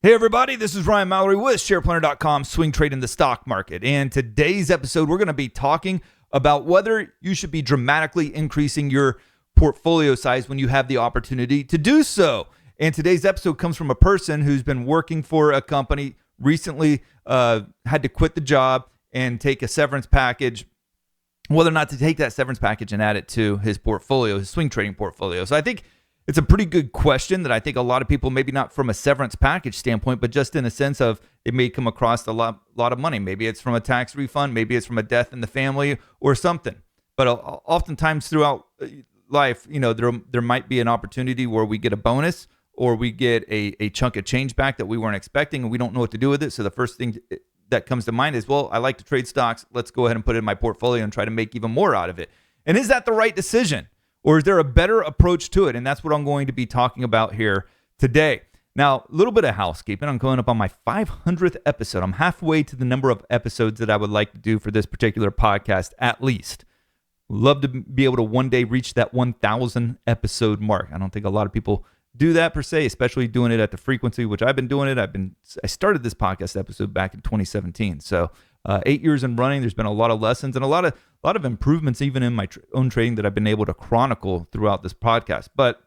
Hey everybody, this is Ryan Mallory with SharePlanner.com, swing trade in the stock market. And today's episode, we're going to be talking about whether you should be dramatically increasing your portfolio size when you have the opportunity to do so. And today's episode comes from a person who's been working for a company, recently had to quit the job and take a severance package, whether or not to take that severance package and add it to his portfolio, his swing trading portfolio. So I think it's a pretty good question that I think a lot of people, maybe not from a severance package standpoint, but just in a sense of it may come across a lot of money. Maybe it's from a tax refund, maybe it's from a death in the family or something. But oftentimes throughout life, you know, there might be an opportunity where we get a bonus or we get a chunk of change back that we weren't expecting and we don't know what to do with it. So the first thing that comes to mind is, well, I like to trade stocks. Let's go ahead and put it in my portfolio and try to make even more out of it. And is that the right decision? Or is there a better approach to it? And that's what I'm going to be talking about here today. Now, a little bit of housekeeping. I'm going up on my 500th episode. I'm halfway to the number of episodes that I would like to do for this particular podcast, at least. Love to be able to one day reach that 1,000 episode mark. I don't think a lot of people do that per se, especially doing it at the frequency which I've been doing it. I started this podcast episode back in 2017. So 8 years in running, there's been a lot of lessons and a lot of improvements even in my own trading that I've been able to chronicle throughout this podcast. But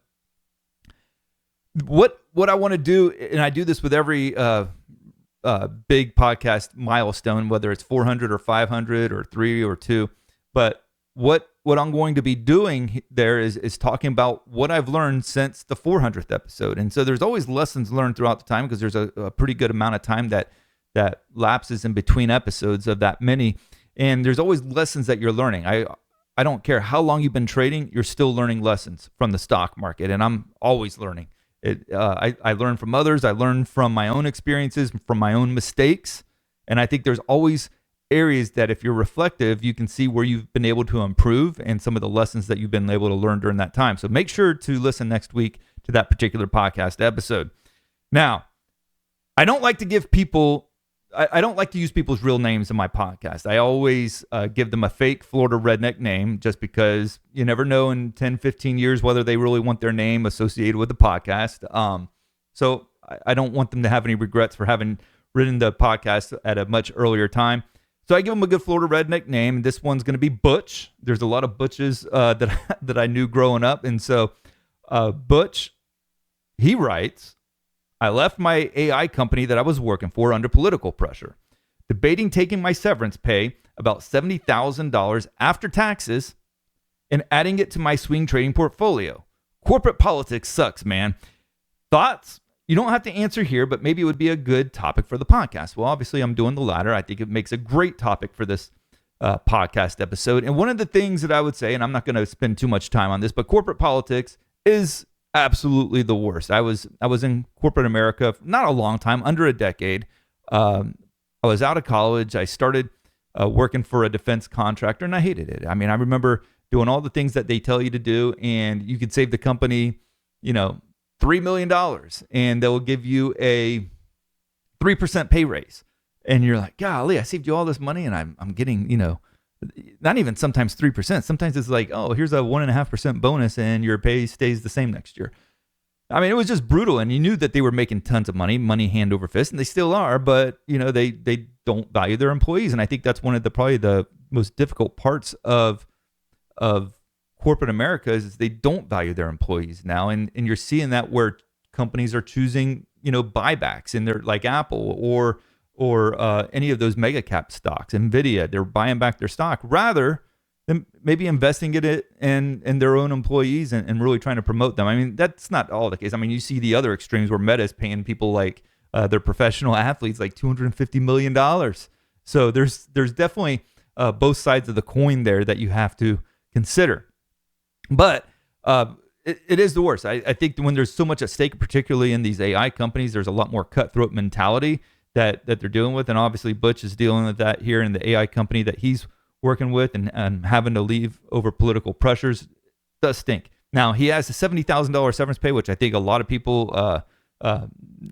what I want to do, and I do this with every big podcast milestone, whether it's 400 or 500 or 3 or 2, but what I'm going to be doing there is talking about what I've learned since the 400th episode. And so there's always lessons learned throughout the time because there's a pretty good amount of time that lapses in between episodes of that many. And there's always lessons that you're learning. I don't care how long you've been trading, you're still learning lessons from the stock market. And I'm always learning. I learn from others. I learn from my own experiences, from my own mistakes. And I think there's always areas that if you're reflective, you can see where you've been able to improve and some of the lessons that you've been able to learn during that time. So make sure to listen next week to that particular podcast episode. Now, I don't like to give people I don't like to use people's real names in my podcast. I always give them a fake Florida redneck name just because you never know in 10, 15 years whether they really want their name associated with the podcast. So I don't want them to have any regrets for having written the podcast at a much earlier time. So I give them a good Florida redneck name. This one's going to be Butch. There's a lot of Butches that I knew growing up. And so Butch, he writes, I left my AI company that I was working for under political pressure, debating taking my severance pay, about $70,000 after taxes, and adding it to my swing trading portfolio. Corporate politics sucks, man. Thoughts? You don't have to answer here, but maybe it would be a good topic for the podcast. Well, obviously, I'm doing the latter. I think it makes a great topic for this podcast episode. And one of the things that I would say, and I'm not going to spend too much time on this, but corporate politics is absolutely the worst. I was in corporate America not a long time, under a decade. I was out of college. I started working for a defense contractor, and I hated it. I mean, I remember doing all the things that they tell you to do, and you could save the company, $3 million, and they'll give you a 3% pay raise, and you're like, golly, I saved you all this money, and I'm getting, not even sometimes 3%. Sometimes it's like, oh, here's a 1.5% bonus and your pay stays the same next year. I mean, it was just brutal. And you knew that they were making tons of money hand over fist, and they still are, but they don't value their employees. And I think that's one of probably the most difficult parts of corporate America is they don't value their employees now. And you're seeing that where companies are choosing, buybacks in their, like Apple or any of those mega cap stocks, Nvidia, they're buying back their stock rather than maybe investing it in their own employees and really trying to promote them. I mean, that's not all the case. I mean, you see the other extremes where Meta is paying people like their professional athletes like $250 million. So there's definitely both sides of the coin there that you have to consider. But it is the worst. I think when there's so much at stake, particularly in these AI companies, there's a lot more cutthroat mentality that they're dealing with. And obviously Butch is dealing with that here in the AI company that he's working with and having to leave over political pressures does stink. Now, he has a $70,000 severance pay, which I think a lot of people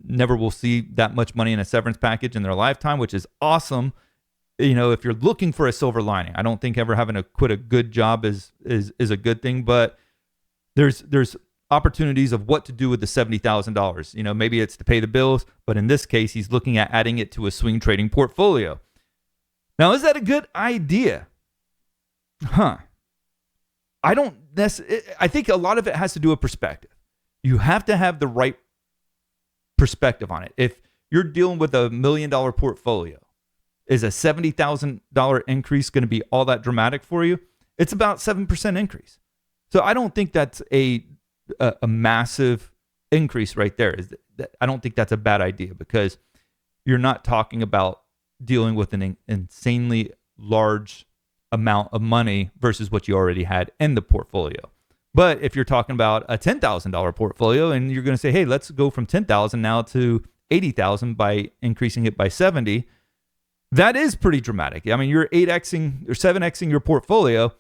never will see that much money in a severance package in their lifetime, which is awesome. If you're looking for a silver lining, I don't think ever having to quit a good job is a good thing, but there's opportunities of what to do with the $70,000. Maybe it's to pay the bills, but in this case, he's looking at adding it to a swing trading portfolio. Now, is that a good idea? I think a lot of it has to do with perspective. You have to have the right perspective on it. If you're dealing with $1 million portfolio, is a $70,000 increase going to be all that dramatic for you? It's about 7% increase. So I don't think that's a massive increase right there. I don't think that's a bad idea, because you're not talking about dealing with an insanely large amount of money versus what you already had in the portfolio. But if you're talking about a $10,000 portfolio and you're going to say, hey, let's go from 10,000 now to 80,000 by increasing it by 70, that is pretty dramatic. I mean, you're 8xing or 7xing your portfolio.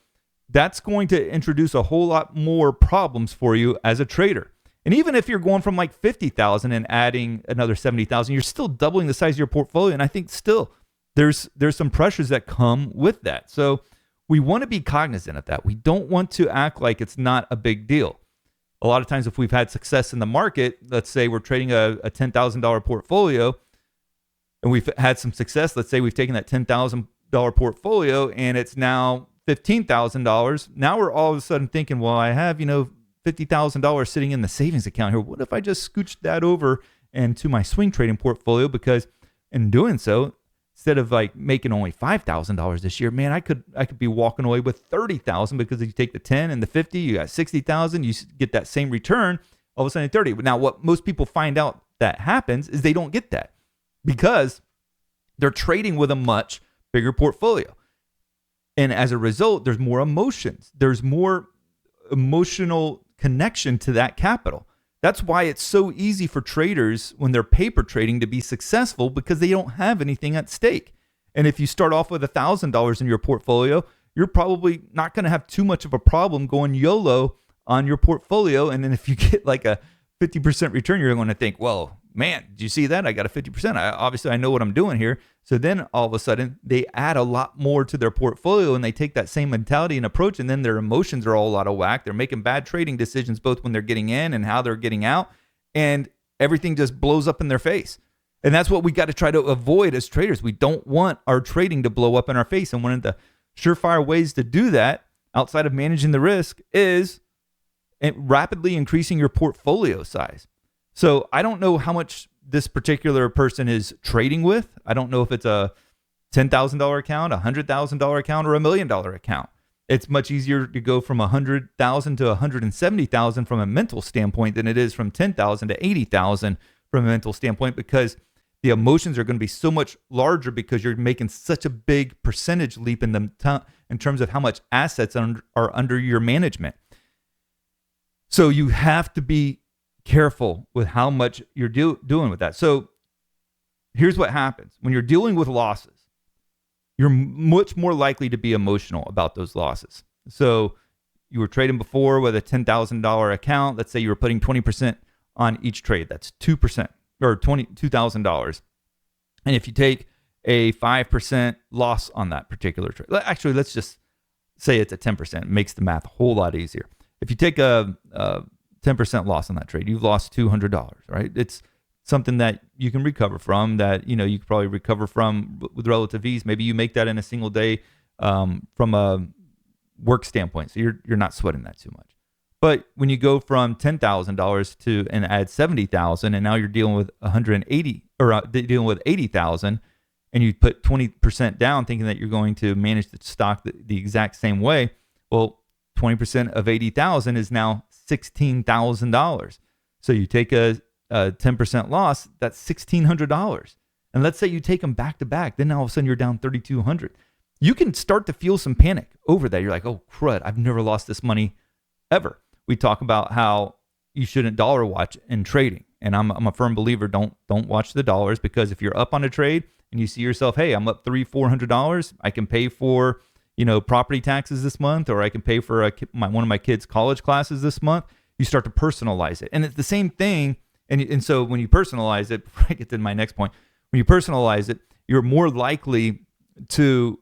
That's going to introduce a whole lot more problems for you as a trader. And even if you're going from like 50,000 and adding another 70,000, you're still doubling the size of your portfolio. And I think still there's some pressures that come with that. So we want to be cognizant of that. We don't want to act like it's not a big deal. A lot of times if we've had success in the market, let's say we're trading a $10,000 portfolio and we've had some success. Let's say we've taken that $10,000 portfolio and it's now $15,000. Now we're all of a sudden thinking, well, I have, $50,000 sitting in the savings account here. What if I just scooched that over into my swing trading portfolio? Because in doing so, instead of like making only $5,000 this year, man, I could be walking away with $30,000, because if you take the 10 and the 50, you got 60,000. You get that same return. All of a sudden, 30. Now, what most people find out that happens is they don't get that, because they're trading with a much bigger portfolio. And as a result, there's more emotions. There's more emotional connection to that capital. That's why it's so easy for traders when they're paper trading to be successful, because they don't have anything at stake. And if you start off with $1,000 in your portfolio, you're probably not going to have too much of a problem going YOLO on your portfolio. And then if you get like a 50% return, you're going to think, well, man, did you see that? I got a 50%. Obviously, I know what I'm doing here. So then all of a sudden, they add a lot more to their portfolio, and they take that same mentality and approach, and then their emotions are all out of whack. They're making bad trading decisions, both when they're getting in and how they're getting out, and everything just blows up in their face. And that's what we got to try to avoid as traders. We don't want our trading to blow up in our face. And one of the surefire ways to do that, outside of managing the risk, is rapidly increasing your portfolio size. So I don't know how much this particular person is trading with. I don't know if it's a $10,000 account, a $100,000 account, or $1 million account. It's much easier to go from 100,000 to 170,000 from a mental standpoint than it is from 10,000 to 80,000 from a mental standpoint, because the emotions are going to be so much larger, because you're making such a big percentage leap in terms of how much assets are under your management. So you have to be careful with how much you're doing with that. So here's what happens. When you're dealing with losses, you're much more likely to be emotional about those losses. So you were trading before with a $10,000 account. Let's say you were putting 20% on each trade. That's 2% or $2,000. And if you take a 5% loss on that particular trade, actually, let's just say it's a 10%. It makes the math a whole lot easier. If you take a 10% loss on that trade, you've lost $200, right? It's something that you can recover from, that, you could probably recover from with relative ease. Maybe you make that in a single day from a work standpoint. So you're not sweating that too much. But when you go from $10,000 to and add 70,000, and now you're dealing with 180 or dealing with 80,000, and you put 20% down thinking that you're going to manage the stock the exact same way. Well, 20% of 80,000 is now $16,000. So you take a 10% loss, that's $1,600. And let's say you take them back to back, then all of a sudden you're down $3,200. You can start to feel some panic over that. You're like, oh crud, I've never lost this money ever. We talk about how you shouldn't dollar watch in trading, and I'm a firm believer. Don't watch the dollars, because if you're up on a trade and you see yourself, hey, I'm up $300-$400, I can pay for property taxes this month, or I can pay for one of my kids' college classes this month. You start to personalize it. And it's the same thing. And so when you personalize it, before I get to my next point, when you personalize it, you're more likely to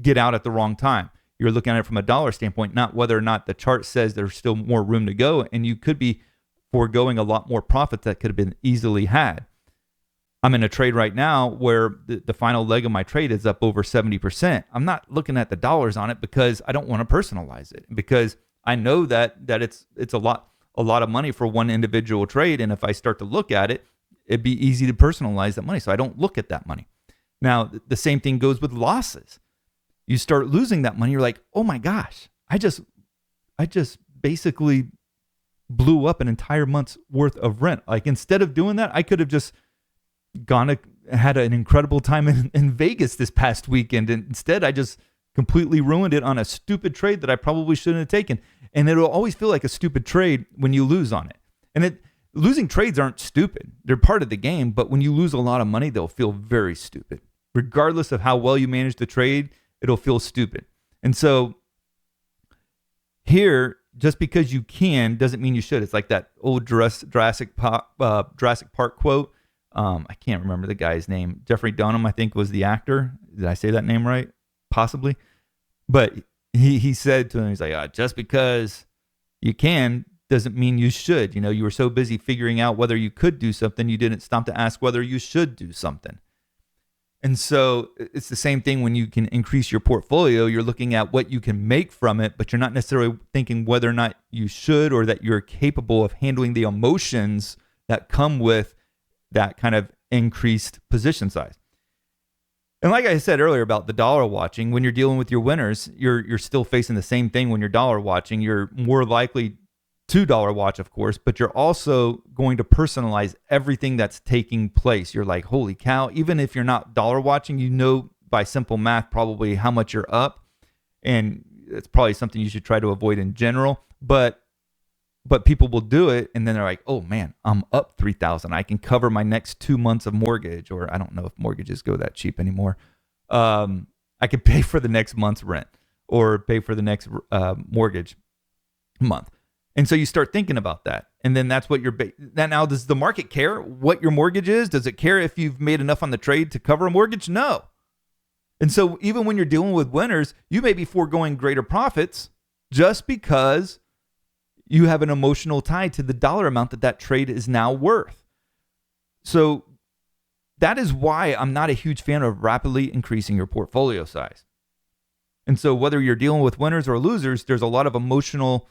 get out at the wrong time. you're looking at it from a dollar standpoint, not whether or not the chart says there's still more room to go, and you could be foregoing a lot more profits that could have been easily had. I'm in a trade right now where the final leg of my trade is up over 70%. I'm not looking at the dollars on it because I don't want to personalize it, because I know that it's a lot of money for one individual trade, and if I start to look at it, it'd be easy to personalize that money, so I don't look at that money. Now, the same thing goes with losses. You start losing that money, you're like, oh my gosh, I just basically blew up an entire month's worth of rent. Like, instead of doing that, I could have just had an incredible time in Vegas this past weekend. And instead, I just completely ruined it on a stupid trade that I probably shouldn't have taken. And it'll always feel like a stupid trade when you lose on it. And losing trades aren't stupid. They're part of the game. But when you lose a lot of money, they'll feel very stupid. Regardless of how well you manage the trade, it'll feel stupid. And so here, just because you can doesn't mean you should. It's like that old Jurassic Park quote. I can't remember the guy's name. Jeffrey Dunham, I think, was the actor. Did I say that name right? Possibly. But he said to him, he's like, just because you can doesn't mean you should. You were so busy figuring out whether you could do something, you didn't stop to ask whether you should do something. And so it's the same thing when you can increase your portfolio. You're looking at what you can make from it, but you're not necessarily thinking whether or not you should, or that you're capable of handling the emotions that come with that kind of increased position size. And like I said earlier about the dollar watching, when you're dealing with your winners, you're still facing the same thing when you're dollar watching. You're more likely to dollar watch, of course, but you're also going to personalize everything that's taking place. You're like, holy cow, even if you're not dollar watching, you know by simple math probably how much you're up. And it's probably something you should try to avoid in general. But people will do it, and then they're like, oh man, I'm up $3,000. I can cover my next 2 months of mortgage, or I don't know if mortgages go that cheap anymore. I could pay for the next month's rent, or pay for the next mortgage month. And so you start thinking about that. And then that's what now does the market care what your mortgage is? Does it care if you've made enough on the trade to cover a mortgage? No. And so even when you're dealing with winners, you may be foregoing greater profits just because you have an emotional tie to the dollar amount that trade is now worth. So that is why I'm not a huge fan of rapidly increasing your portfolio size. And so whether you're dealing with winners or losers, there's a lot of emotional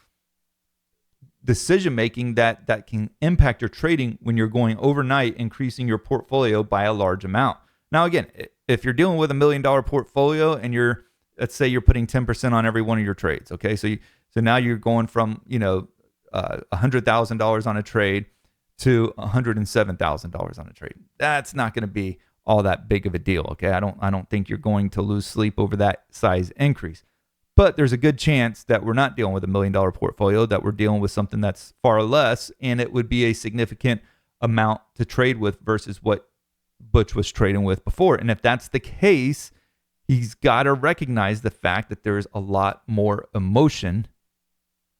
decision-making that can impact your trading when you're going overnight, increasing your portfolio by a large amount. Now, again, if you're dealing with $1 million portfolio and let's say you're putting 10% on every one of your trades. Okay. So now you're going from, $100,000 on a trade to $107,000 on a trade. That's not going to be all that big of a deal. Okay. I don't think you're going to lose sleep over that size increase. But there's a good chance that we're not dealing with $1 million portfolio, that we're dealing with something that's far less, and it would be a significant amount to trade with versus what Butch was trading with before. And if that's the case, he's got to recognize the fact that there's a lot more emotion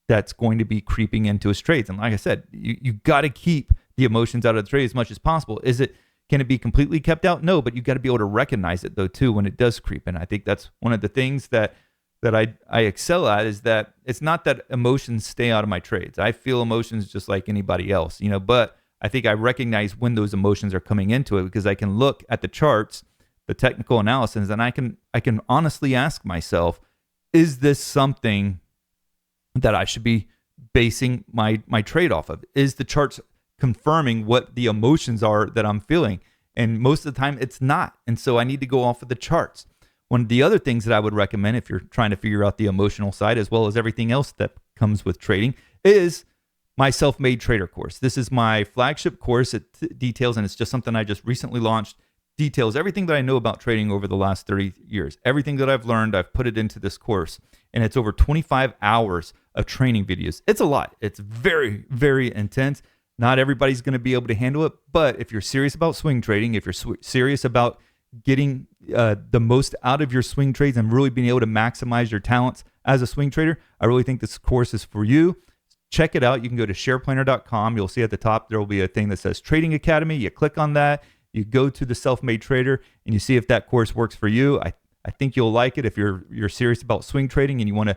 that's going to be creeping into his trades. And like I said, you got to keep the emotions out of the trade as much as possible. Can it be completely kept out? No, but you got to be able to recognize it though too when it does creep in. I think that's one of the things that I excel at, is that it's not that emotions stay out of my trades. I feel emotions just like anybody else, but I think I recognize when those emotions are coming into it, because I can look at the charts, the technical analysis, and I can honestly ask myself, is this something that I should be basing my trade off of? Is the charts confirming what the emotions are that I'm feeling? And most of the time it's not. And so I need to go off of the charts. One of the other things that I would recommend if you're trying to figure out the emotional side, as well as everything else that comes with trading, is my Self-Made Trader course. This is my flagship course. It details, and it's just something I just recently launched, details everything that I know about trading over the last 30 years. Everything that I've learned, I've put it into this course. And it's over 25 hours of training videos. It's a lot. It's very, very intense. Not everybody's going to be able to handle it. But if you're serious about swing trading, if you're serious about getting the most out of your swing trades and really being able to maximize your talents as a swing trader, I really think this course is for you. Check it out. You can go to shareplanner.com. You'll see at the top there will be a thing that says Trading Academy. You click on that, you go to the Self-Made Trader, and you see if that course works for you. I think you'll like it if you're serious about swing trading and you want to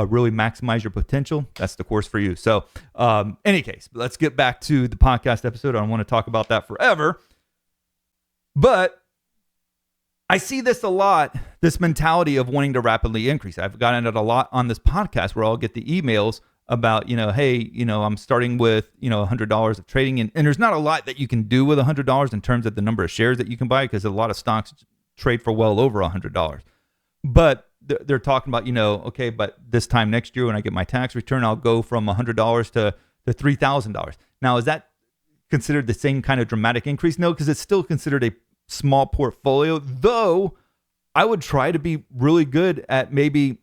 really maximize your potential. That's the course for you. So, any case, let's get back to the podcast episode. I don't want to talk about that forever, but I see this a lot, this mentality of wanting to rapidly increase. I've gotten it a lot on this podcast where I'll get the emails about, hey, I'm starting with, $100 of trading. And there's not a lot that you can do with $100 in terms of the number of shares that you can buy, because a lot of stocks trade for well over $100. But they're talking about, okay, but this time next year when I get my tax return, I'll go from $100 to $3,000. Now, is that considered the same kind of dramatic increase? No, because it's still considered a small portfolio, though I would try to be really good at maybe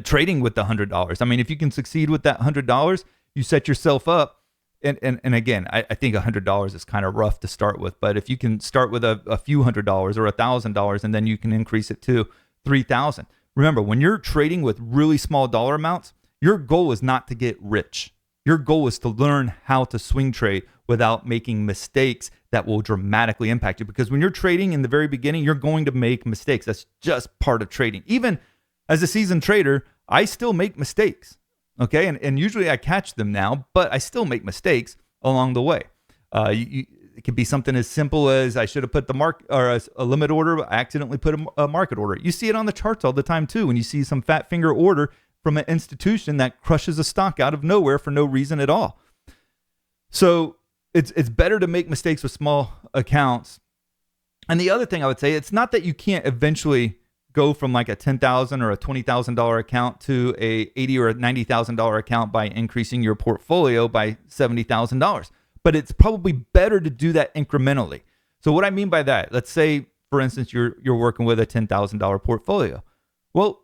trading with the $100. I mean, if you can succeed with that $100, you set yourself up. And again, I think $100 is kind of rough to start with, but if you can start with a few $100 or $1,000, and then you can increase it to $3,000. Remember, when you're trading with really small dollar amounts, your goal is not to get rich. Your goal is to learn how to swing trade without making mistakes that will dramatically impact you. Because when you're trading in the very beginning, you're going to make mistakes. That's just part of trading. Even as a seasoned trader, I still make mistakes. Okay. And usually I catch them now, but I still make mistakes along the way. It could be something as simple as I should have put a limit order, but I accidentally put a market order. You see it on the charts all the time too. When you see some fat finger order from an institution that crushes a stock out of nowhere for no reason at all. So it's better to make mistakes with small accounts. And the other thing I would say, it's not that you can't eventually go from like a $10,000 or a $20,000 account to a $80,000 or a $90,000 account by increasing your portfolio by $70,000. But it's probably better to do that incrementally. So what I mean by that, let's say, for instance, you're working with a $10,000 portfolio. Well,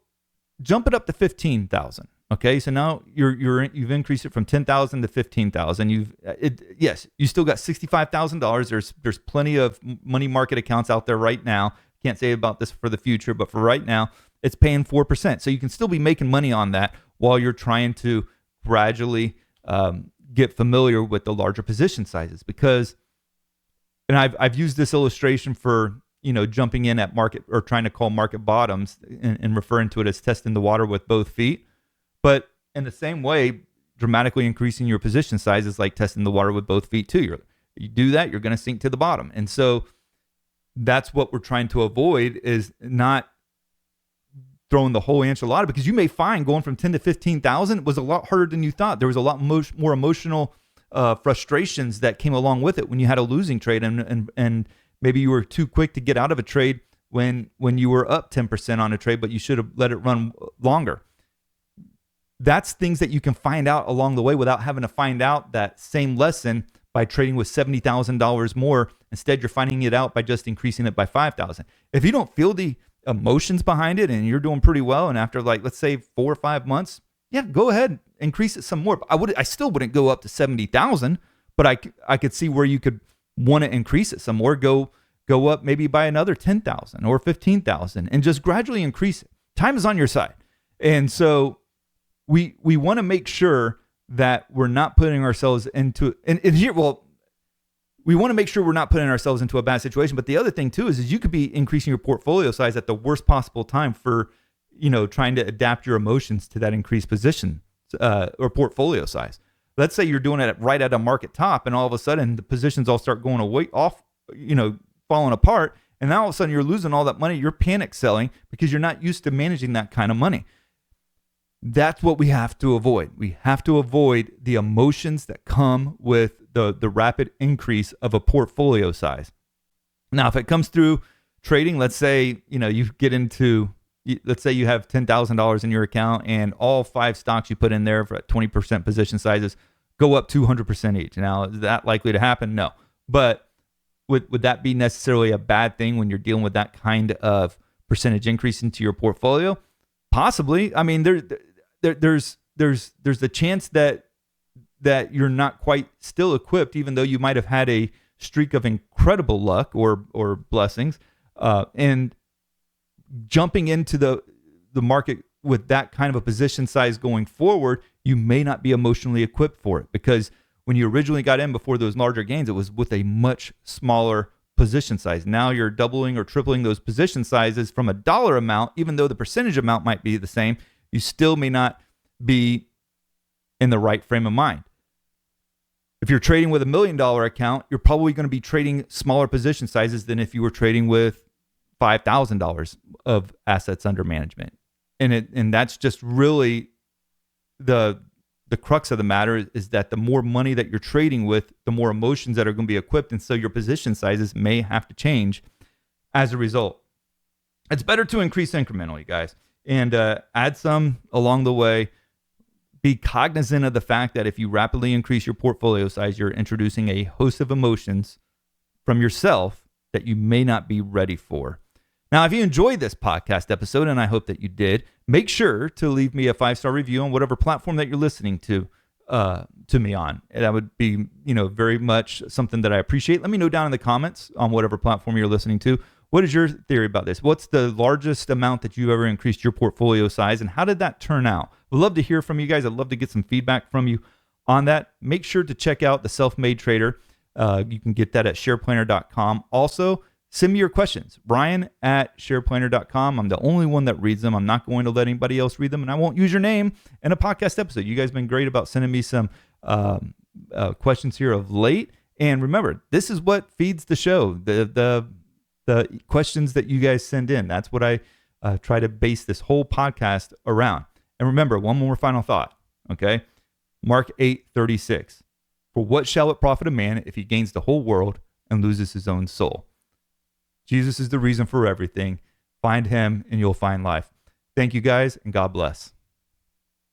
jump it up to $15,000. Okay, so now you've increased it from $10,000 to $15,000. Yes, you still got $65,000. There's plenty of money market accounts out there right now. Can't say about this for the future, but for right now, it's paying 4%. So you can still be making money on that while you're trying to gradually get familiar with the larger position sizes. Because, and I've used this illustration for jumping in at market or trying to call market bottoms and referring to it as testing the water with both feet. But in the same way, dramatically increasing your position size is like testing the water with both feet too. You do that, you're going to sink to the bottom. And so that's what we're trying to avoid, is not throwing the whole enchilada, because you may find going from 10 to 15,000 was a lot harder than you thought. There was a lot more emotional frustrations that came along with it when you had a losing trade, and maybe you were too quick to get out of a trade when you were up 10% on a trade, but you should have let it run longer. That's things that you can find out along the way without having to find out that same lesson by trading with $70,000 more. Instead, you're finding it out by just increasing it by $5,000. If you don't feel the emotions behind it and you're doing pretty well, and after let's say 4 or 5 months, yeah, go ahead, increase it some more. I still wouldn't go up to 70,000, but I could see where you could want to increase it some more. Go up maybe by another 10,000 or 15,000 and just gradually increase it. Time is on your side. And so we want to make sure that we're not putting ourselves into, we want to make sure we're not putting ourselves into a bad situation. But the other thing too is you could be increasing your portfolio size at the worst possible time for, trying to adapt your emotions to that increased position or portfolio size. Let's say you're doing it right at a market top, and all of a sudden the positions all start going away off, falling apart. And now all of a sudden you're losing all that money. You're panic selling because you're not used to managing that kind of money. That's what we have to avoid. We have to avoid the emotions that come with the rapid increase of a portfolio size. Now, if it comes through trading, let's say, let's say you have $10,000 in your account and all 5 stocks you put in there for 20% position sizes go up 200% each. Now, is that likely to happen? No. But would that be necessarily a bad thing when you're dealing with that kind of percentage increase into your portfolio? Possibly. I mean, there's the chance that you're not quite still equipped, even though you might have had a streak of incredible luck or blessings, and jumping into the market with that kind of a position size going forward, you may not be emotionally equipped for it, because when you originally got in before those larger gains, it was with a much smaller position size. Now you're doubling or tripling those position sizes from a dollar amount, even though the percentage amount might be the same, you still may not be in the right frame of mind. If you're trading with $1 million account, you're probably going to be trading smaller position sizes than if you were trading with $5,000 of assets under management. And that's just really the crux of the matter, is that the more money that you're trading with, the more emotions that are going to be equipped. And so your position sizes may have to change as a result. It's better to increase incrementally, guys, and add some along the way. Be cognizant of the fact that if you rapidly increase your portfolio size, you're introducing a host of emotions from yourself that you may not be ready for. Now, if you enjoyed this podcast episode, and I hope that you did, make sure to leave me a 5-star review on whatever platform that you're listening to me on. And that would be, very much something that I appreciate. Let me know down in the comments on whatever platform you're listening to. What is your theory about this? What's the largest amount that you ever increased your portfolio size, and how did that turn out? We'd love to hear from you guys. I'd love to get some feedback from you on that. Make sure to check out the Self-Made Trader. You can get that at shareplanner.com. Also, send me your questions, Brian@shareplanner.com. I'm the only one that reads them. I'm not going to let anybody else read them, and I won't use your name in a podcast episode. You guys have been great about sending me some questions here of late. And remember, this is what feeds the show, the questions that you guys send in. That's what I try to base this whole podcast around. And remember, one more final thought, okay? Mark 8:36. For what shall it profit a man if he gains the whole world and loses his own soul? Jesus is the reason for everything. Find him and you'll find life. Thank you guys, and God bless.